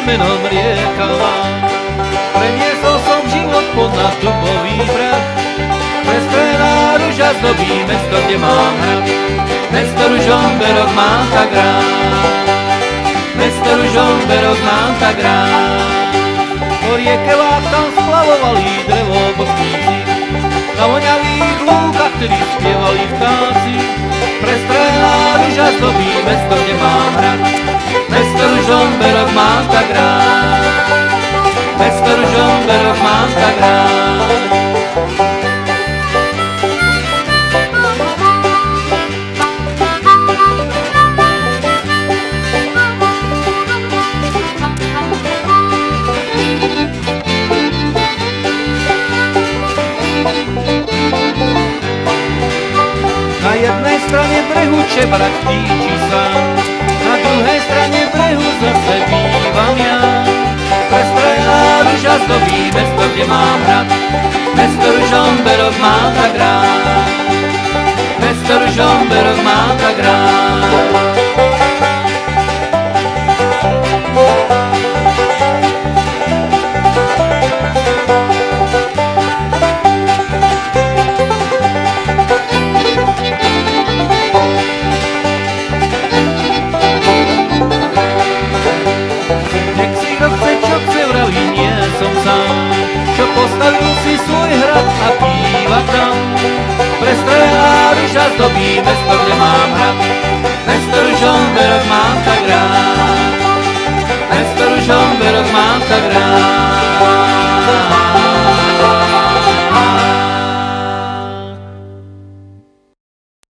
menom rieka. Preniesol som život ponad dubový prach, prestrená ruža zdobí mesto, kde mám hrad. Mesto Ružomberok mám tak rád, mesto Ružomberok mám tak rád. Po rieke Lák tam splavovali drevo bosníci, na voňavých lúkach, ktorí spievali vtáci. Prestrená ruža zdobí mesto, kde mám hrad. Mesto Ružomberok mám tak rád, mesto Ružomberok mám tak rád. Na jednej strane brehu čebrak tíči sám, na druhej strane brehu zase bývam ja. Prestrená ruža zdobí mesto, kde mám hrad. Mesto Ružomberok mám tak rád, mesto Ružomberok mám tak rád. Čo postavil si svoj hrad a býva tam. Prestrená ruža zdobí mesto, kde mám hrad. Mesto Ružomberok mám tak rád, mesto Ružomberok mám tak rád.